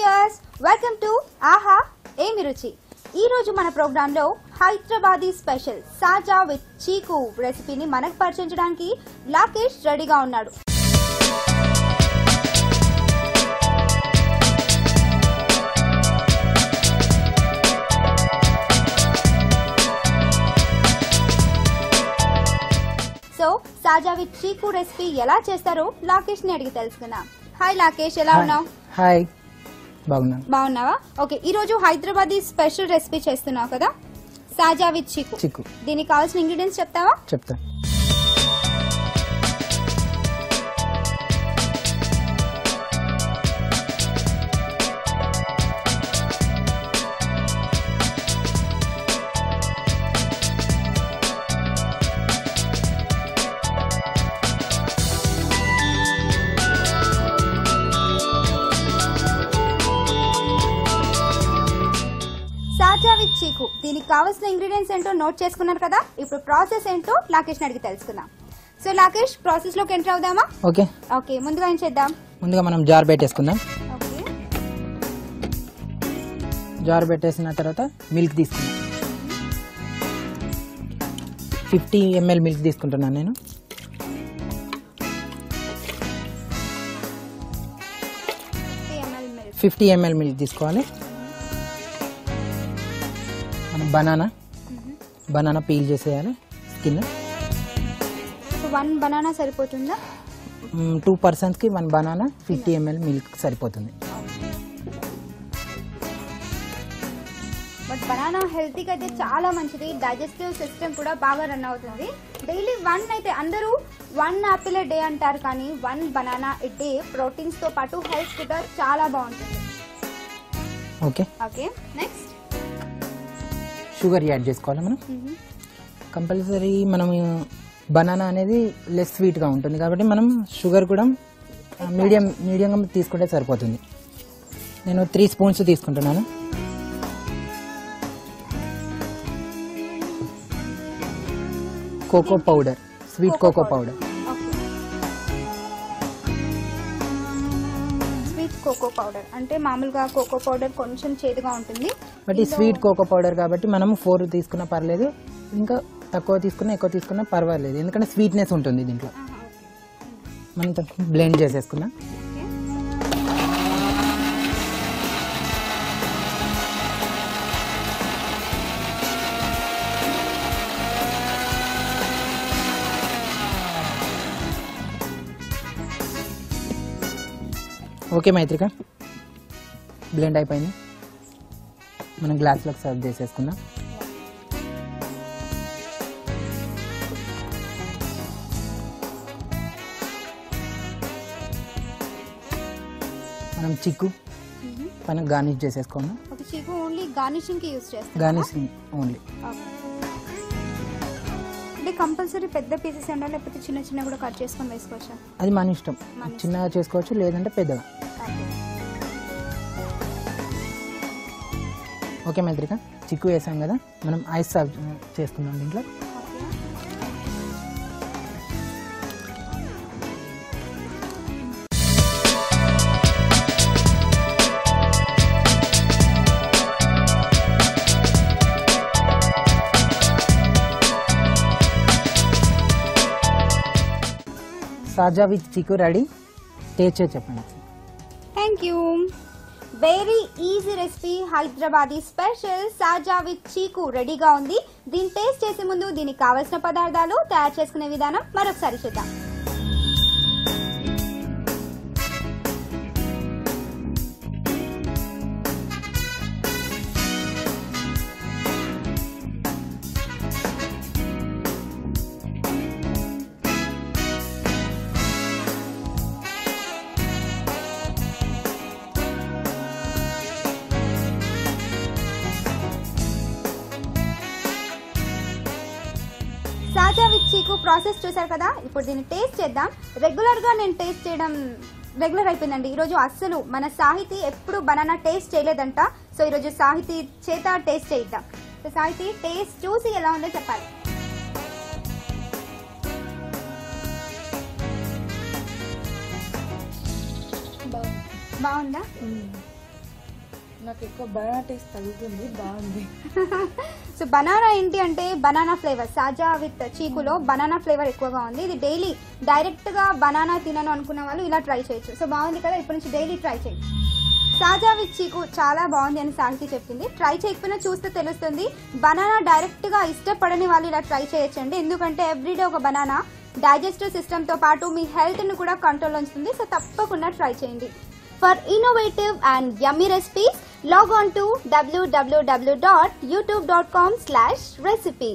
Viewers, welcome to ఆహా ఏమి రుచి. ఈ రోజు మన ప్రోగ్రామ్ లో హైదరాబాదీ స్పెషల్ సాజా విత్ చీకు రెసిపీని మనకు పరిచయించడానికి లాకేష్ రెడీగా ఉన్నాడు. సో సాజా విత్ చీకు రెసిపీ ఎలా చేస్తారో లాకేష్ ని అడిగి తెలుసుకుందాం. హాయ్ లాకేష్, ఎలా ఉన్నావు? హాయ్, బాగున్నావా? ఓకే, ఈ రోజు హైదరాబాదీ స్పెషల్ రెసిపీ చేస్తున్నావు కదా, సాజా విత్ చీకు. దీనికి కావాల్సిన ఇంగ్రీడియంట్స్ చెప్తావా? చెప్తా. సాజా విత్ చీకు దీనికి కావాల్సిన ఇంగ్రీడియంట్స్ ఏంటో నోట్ చేసుకున్నారు కదా. ఇప్పుడు ప్రాసెస్ ఏంటో లాకేష్ అడిగి తెలుసుకుందాం. సో లాకేష్, ప్రాసెస్ లోకి ఎంటర్ అవుదామా? ఓకే, ముందుగా ఏం చేద్దాం? ముందుగా మనం జార్ పెట్టేసుకుందాం. ఓకే, జార్ పెట్టేసిన తర్వాత మిల్క్ తీసుకుందాం. 50 ml మిల్క్ తీసుకుంటున్నాను నేను. milk. 50 ml మిల్క్ తీసుకోవాలి. మనం బనానా పీల్ చేసేయాలి, స్కిన్. సో 1 బనానా సరిపోతుందా? 2 persons కి 1 బనానా, 50 ml మిల్క్ సరిపోతుంది. బట్ బనానా హెల్తీకి అయితే చాలా మంచిది, డైజెస్టివ్ సిస్టమ్ కూడా బాగా రన్ అవుతుంది. డైలీ 1 అయితే అందరూ 1 యాపిల్ డే అంటారు, కానీ 1 బనానా ఎ డే ప్రోటీన్స్ తో పాటు హెల్త్ కూడా చాలా బాగుంటుంది. ఓకే, నెక్స్ట్ షుగర్ యాడ్ చేసుకోవాలి మనం. కంపల్సరీ మనం బనానా అనేది లెస్ స్వీట్గా ఉంటుంది కాబట్టి మనం షుగర్ కూడా మీడియంగా తీసుకుంటే సరిపోతుంది. నేను 3 స్పూన్స్ తీసుకుంటున్నాను. Cocoa powder, sweet cocoa powder. Cocoa powder అంటే మామూలుగా కోకో పౌడర్ కొంచెం చేదుగా ఉంటుంది, బట్ ఈ స్వీట్ కోకో పౌడర్ కాబట్టి మనం 4 తీసుకున్నా పర్లేదు, ఇంకా తక్కువ తీసుకున్నా ఎక్కువ తీసుకున్నా పర్వాలేదు, ఎందుకంటే స్వీట్నెస్ ఉంటుంది దీంట్లో. మనం బ్లెండ్ చేసేసుకున్నాం. ఓకే మైత్రిక, బ్లెండ్ అయిపోయింది. మనం గ్లాస్లోకి సర్వ్ చేసేసుకుందాం. మనం చిక్కు పైన గార్నిష్ చేసేసుకున్నాం. చిక్కు ఓన్లీ గార్నిషింగ్ కి యూస్ చేస్తాం. Garnishing only. అంటే కంపల్సరీ పెద్ద పీసెస్ ఉండాలి, లేకపోతే చిన్న చిన్న కూడా కట్ చేసుకొని వేసుకోవచ్చా? అది మన ఇష్టం, చిన్నగా చేసుకోవచ్చు లేదంటే పెద్దగా. ఓకే మైత్రిక, చిక్కు వేసాం కదా, మనం ఐస్ సర్వ్ చేసుకుందాం దీంట్లో. సాజా విత్ చిక్కు రెడీ. టేస్ట్ చేసి చెప్పండి. Thank you. Very easy recipe, Hyderabadi special సాజా with చీకు రెడీగా ఉంది. దీన్ని టేస్ట్ చేసే ముందు దీనికి కావాల్సిన పదార్థాలు, తయారు చేసుకునే విధానం మరొకసారి చూద్దాం. సాజా విత్ చీకు ప్రాసెస్ చూసారు కదా, ఇప్పుడు దీన్ని టేస్ట్ చేద్దాం. రెగ్యులర్ గా నేను టేస్ట్ చేయడం రెగ్యులర్ అయిపోయిందండి. ఈరోజు అస్సలు మన సాహితీ ఎప్పుడు బనానా టేస్ట్ చేయలేదంట. సో ఈరోజు సాహితీ చేత టేస్ట్ చేద్దాం. సో సాహితీ, టేస్ట్ చూసి ఎలా ఉందో చెప్పాలి. బాగుందా? నాకు ఎక్కువ బనానా టేస్ట్ తగ్గుతుంది, బాగుంది. సో బనానా ఏంటి అంటే బనానా ఫ్లేవర్, సాజా విత్ చీకులో బనానా ఫ్లేవర్ ఎక్కువగా ఉంది. ఇది డైలీ డైరెక్ట్ గా బనానా తినను అనుకున్న వాళ్ళు ఇలా ట్రై చేయొచ్చు. సో బాగుంది కదా, ఇప్పటి నుంచి డైలీ ట్రై చేయి. సాజా విత్ చీకు చాలా బాగుంది అని సాహితి చెప్పింది. ట్రై చేయకపోయినా చూస్తే తెలుస్తుంది. బనానా డైరెక్ట్ గా ఇష్టపడని వాళ్ళు ఇలా ట్రై చేయొచ్చండి. ఎందుకంటే ఎవ్రీడే ఒక బనానా డైజెస్టివ్ సిస్టమ్ తో పాటు మీ హెల్త్ ను కూడా కంట్రోల్ ఉంచుతుంది. సో తప్పకుండా ట్రై చేయండి. For innovative and yummy recipes, log on to www.youtube.com/recipe.